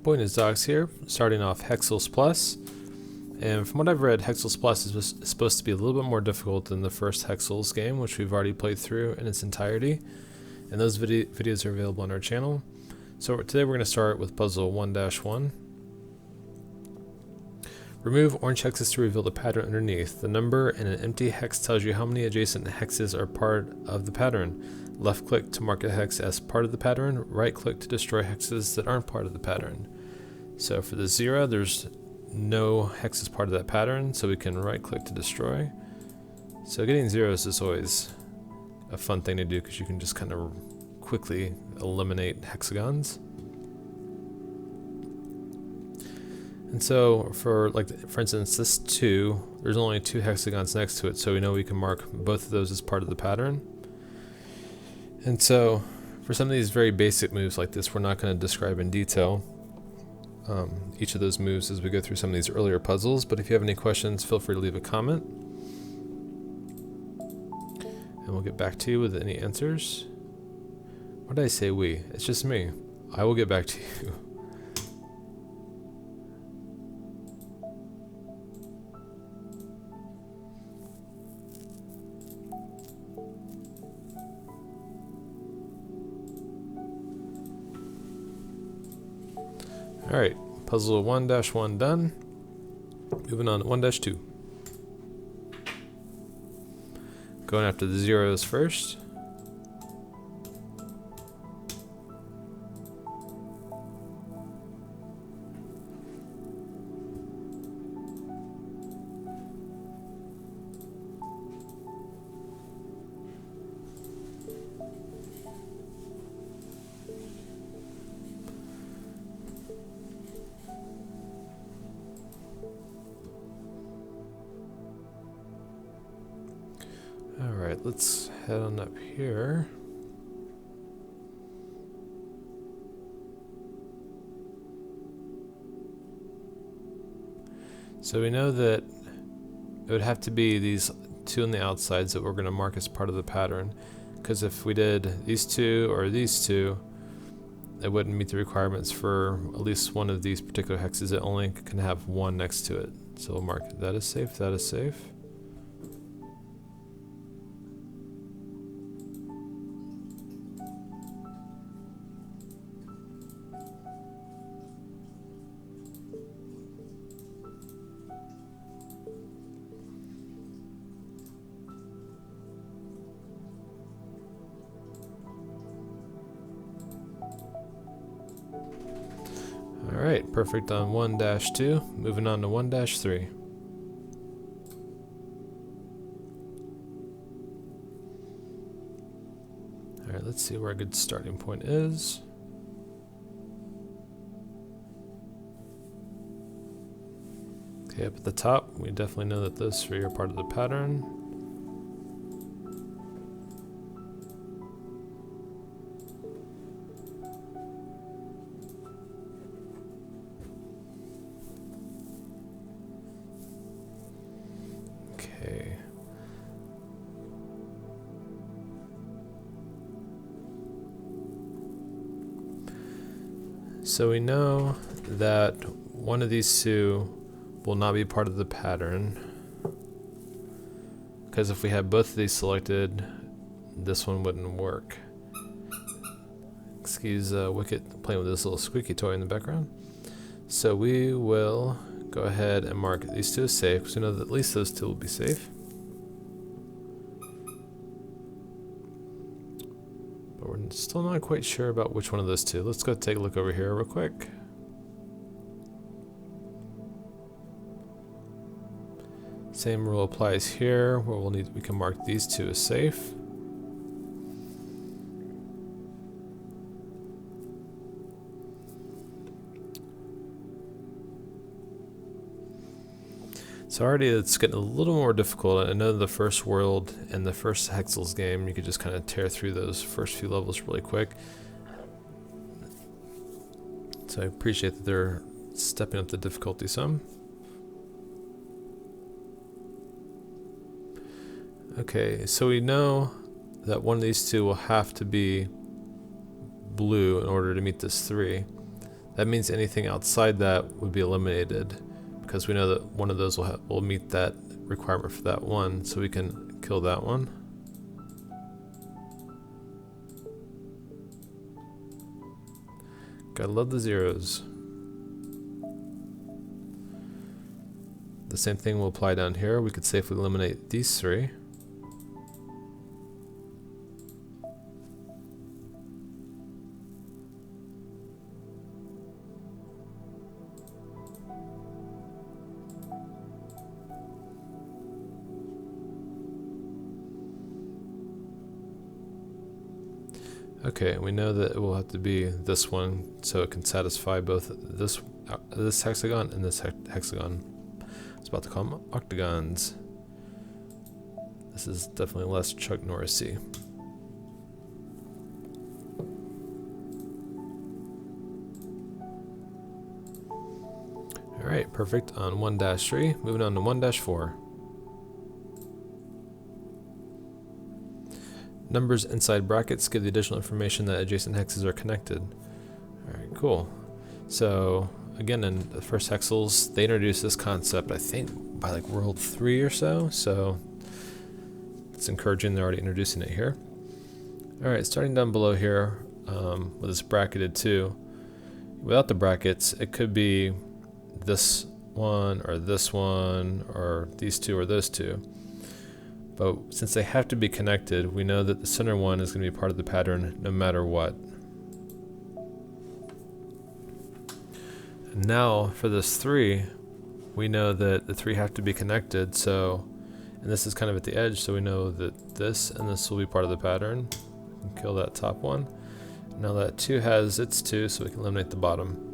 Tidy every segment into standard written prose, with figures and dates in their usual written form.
aboyandhisdogs here, starting off Hexcells Plus. And from what I've read, Hexcells Plus is supposed to be a little bit more difficult than the first Hexcells game, which we've already played through in its entirety. And those videos are available on our channel. So today we're going to start with puzzle 1-1. Remove orange hexes to reveal the pattern underneath. The number in an empty hex tells you how many adjacent hexes are part of the pattern. Left click to mark a hex as part of the pattern. Right click to destroy hexes that aren't part of the pattern. So for the 0, there's no hexes part of that pattern, so we can right click to destroy. So getting zeros is always a fun thing to do because you can just kind of quickly eliminate hexagons. And so for instance this 2, there's only 2 hexagons next to it, so we know we can mark both of those as part of the pattern. And so for some of these very basic moves like this, we're not going to describe in detail each of those moves as we go through some of these earlier puzzles, but if you have any questions, feel free to leave a comment and we'll get back to you with any answers. What did I say we? It's just me. I will get back to you. Alright, puzzle 1-1 done. Moving on to 1-2. Going after the zeros first. Alright, let's head on up here. So we know that it would have to be these 2 on the outsides that we're going to mark as part of the pattern, because if we did these 2 or these 2, it wouldn't meet the requirements for at least one of these particular hexes. It only can have 1 next to it. So we'll mark that is safe, that is safe. Alright, perfect on 1-2. Moving on to 1-3. Alright, let's see where a good starting point is. Okay, up at the top, we definitely know that those 3 are part of the pattern. Okay. So we know that one of these 2 will not be part of the pattern, because if we had both of these selected, this one wouldn't work. Excuse Wicket playing with this little squeaky toy in the background. So we will go ahead and mark these 2 as safe, because we know that at least those 2 will be safe. But we're still not quite sure about which one of those 2. Let's go take a look over here real quick. Same rule applies here, where we can mark these 2 as safe. So already it's getting a little more difficult. I know the first world and the first Hexcells game, you could just kind of tear through those first few levels really quick. So I appreciate that they're stepping up the difficulty some. Okay, so we know that one of these 2 will have to be blue in order to meet this 3. That means anything outside that would be eliminated, because we know that one of those will meet that requirement for that one, so we can kill that one. Gotta love the zeros. The same thing will apply down here. We could safely eliminate these three. Okay, we know that it will have to be this one, so it can satisfy both this hexagon and this hexagon. I was about to call them octagons. This is definitely less Chuck Norris-y. Alright, perfect on 1-3. Moving on to 1-4. Numbers inside brackets give the additional information that adjacent hexes are connected. Alright, cool. So, again, in the first Hexcells, they introduced this concept, I think, by like World 3 or so it's encouraging they're already introducing it here. Alright, starting down below here, with this bracketed 2. Without the brackets, it could be this one, or these two, or those two. But since they have to be connected, we know that the center one is going to be part of the pattern no matter what. And now for this 3, we know that the 3 have to be connected, so, and this is kind of at the edge, so we know that this and this will be part of the pattern. We can kill that top one. Now that 2 has its 2, so we can eliminate the bottom.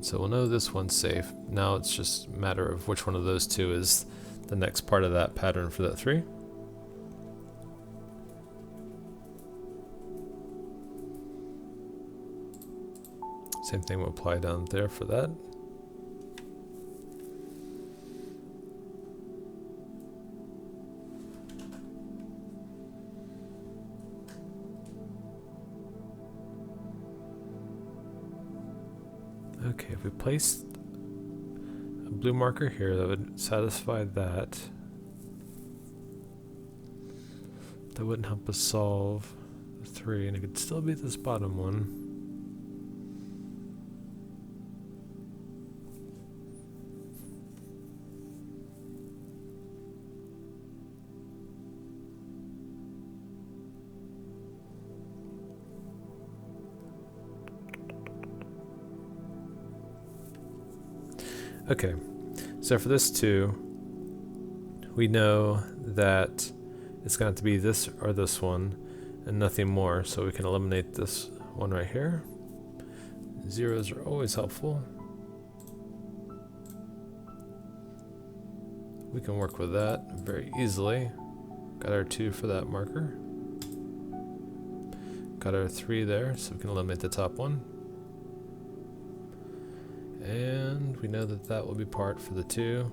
So we'll know this one's safe. Now it's just a matter of which one of those 2 is the next part of that pattern for that 3. Same thing will apply down there for that. Okay, if we placed a blue marker here, that would satisfy that. That wouldn't help us solve the 3, and it could still be this bottom one. Okay, so for this 2, we know that it's going to have to be this or this one and nothing more, so we can eliminate this one right here. Zeros are always helpful. We can work with that very easily. Got our 2 for that marker. Got our 3 there, so we can eliminate the top one. And we know that that will be part for the 2.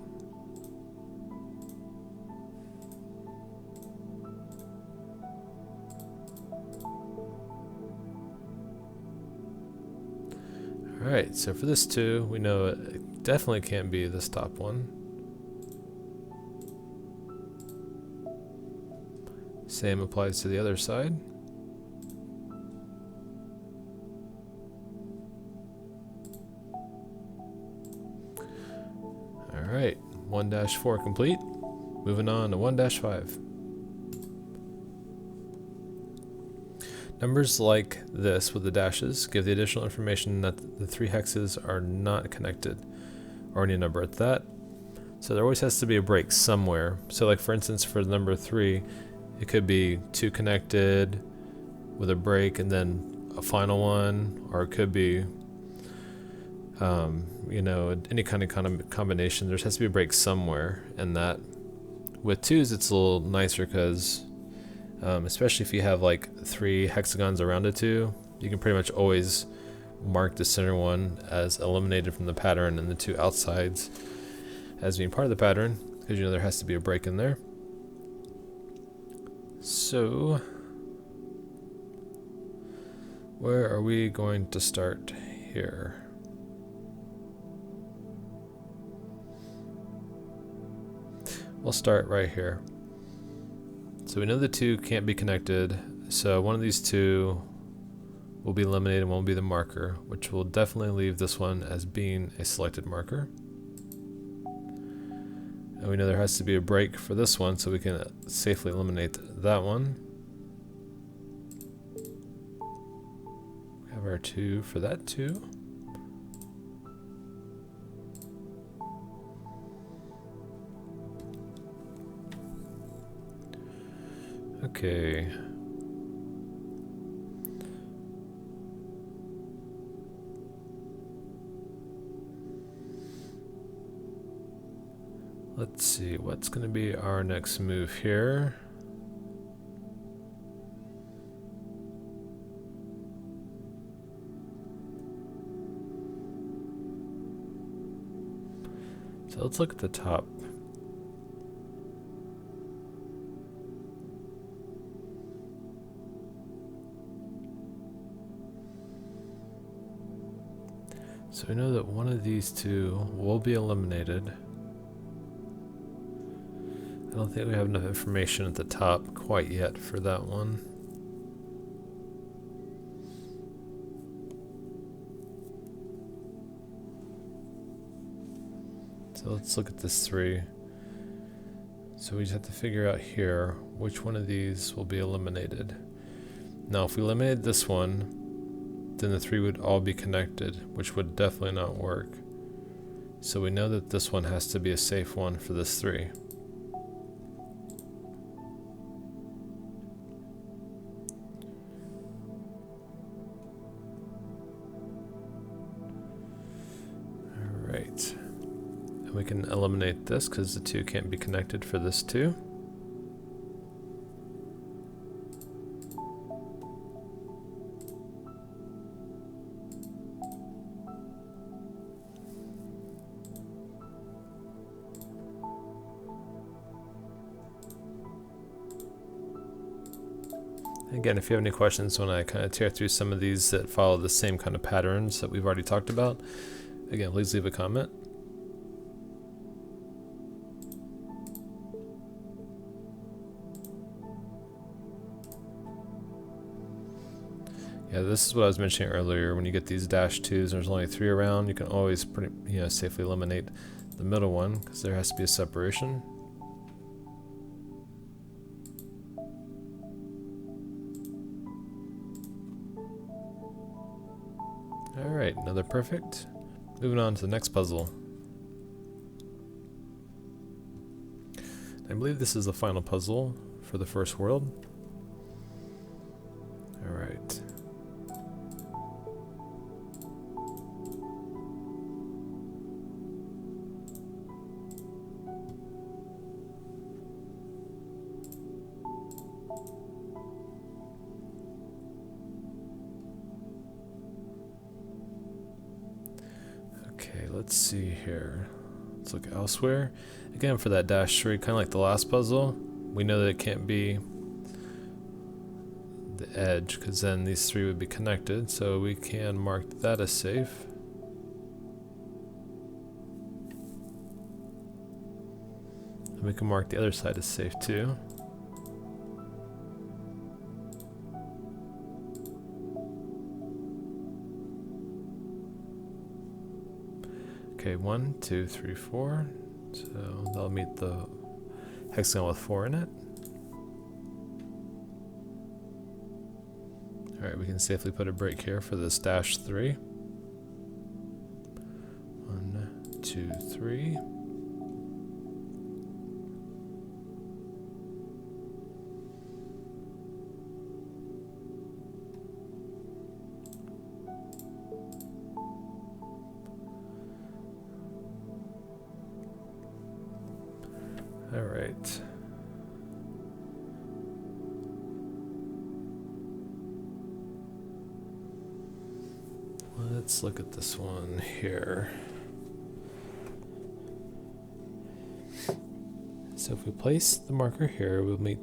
Alright, so for this 2, we know it definitely can't be this top one. Same applies to the other side. Alright, 1-4 complete. Moving on to 1-5. Numbers like this with the dashes give the additional information that the 3 hexes are not connected, or any number at that. So there always has to be a break somewhere. So like for instance for the number 3, it could be 2 connected with a break and then a final one, or it could be you know, any kind of combination. There has to be a break somewhere in that. With 2s it's a little nicer because especially if you have like 3 hexagons around a 2, you can pretty much always mark the center one as eliminated from the pattern and the 2 outsides as being part of the pattern. because you know there has to be a break in there. So where are we going to start here? We'll start right here. So we know the two can't be connected, so one of these two will be eliminated and one will be the marker, which will definitely leave this one as being a selected marker. And we know there has to be a break for this one, so we can safely eliminate that one. We have our 2 for that too. Okay. Let's see, what's going to be our next move here? So let's look at the top. So we know that one of these two will be eliminated. I don't think we have enough information at the top quite yet for that one. So let's look at this 3. So we just have to figure out here which one of these will be eliminated. Now if we eliminated this one, then the 3 would all be connected, which would definitely not work. So we know that this one has to be a safe one for this 3. Alright. And we can eliminate this because the 2 can't be connected for this 2. Again, if you have any questions when I kind of tear through some of these that follow the same kind of patterns that we've already talked about, again, please leave a comment. Yeah, this is what I was mentioning earlier. When you get these -2s, there's only 3 around. You can always safely eliminate the middle one because there has to be a separation. Alright, another perfect. Moving on to the next puzzle. I believe this is the final puzzle for the first world. Alright. Let's see here. Let's look elsewhere. Again, for that -3, kind of like the last puzzle, we know that it can't be the edge because then these 3 would be connected, so we can mark that as safe. And we can mark the other side as safe too. Okay, 1, 2, 3, 4. So that'll meet the hexagon with 4 in it. Alright, we can safely put a break here for this -3. 1, 2, 3. All right. Let's look at this one here. So if we place the marker here, we'll meet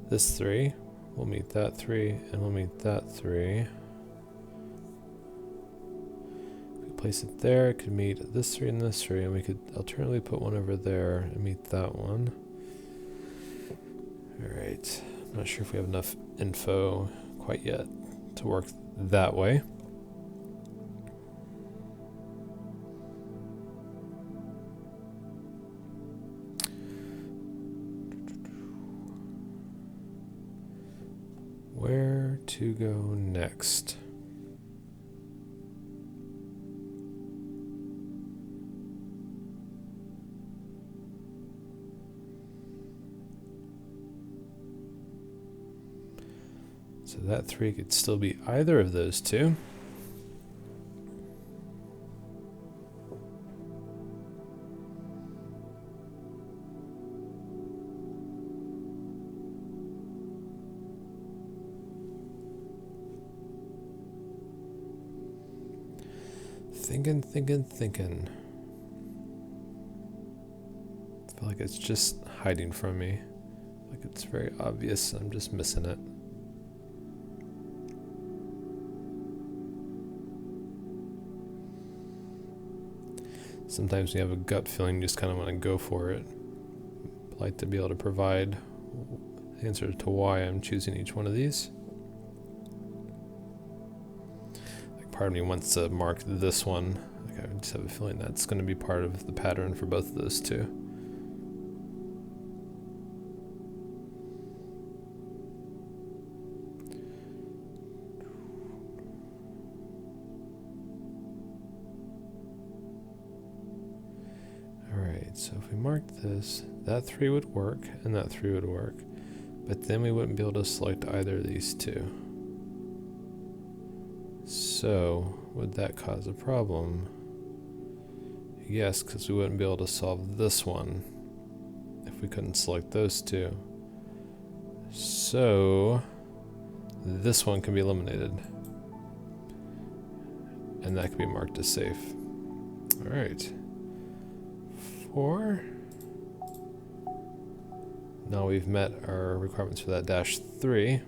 this 3, we'll meet that 3, and we'll meet that 3. If we place it there, it could meet this 3 and this 3, and we could alternately put one over there and meet that one. Alright, I'm not sure if we have enough info quite yet to work that way. Where to go next? So that 3 could still be either of those two. Thinking. I feel like it's just hiding from me. Like it's very obvious, I'm just missing it. Sometimes when you have a gut feeling, you just kind of want to go for it. I like to be able to provide the answer to why I'm choosing each one of these. Part of me wants to mark this one. Like I just have a feeling that's going to be part of the pattern for both of those two. Alright, so if we marked this, that 3 would work and that 3 would work, but then we wouldn't be able to select either of these two. So, would that cause a problem? Yes, because we wouldn't be able to solve this one if we couldn't select those two. So, this one can be eliminated. And that can be marked as safe. Alright. 4. Now we've met our requirements for that -3.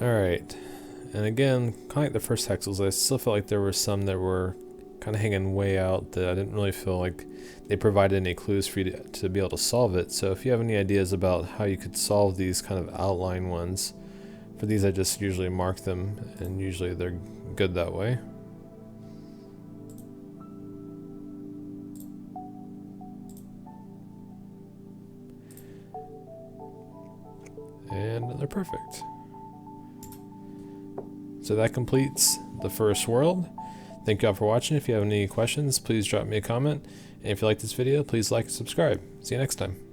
Alright, and again, kind of like the first Hexcells, I still felt like there were some that were kind of hanging way out that I didn't really feel like they provided any clues for you to be able to solve it. So if you have any ideas about how you could solve these kind of outline ones, for these I just usually mark them, and usually they're good that way. And they're perfect. So that completes the first world. Thank you all for watching. If you have any questions, please drop me a comment. And if you like this video, please like and subscribe. See you next time.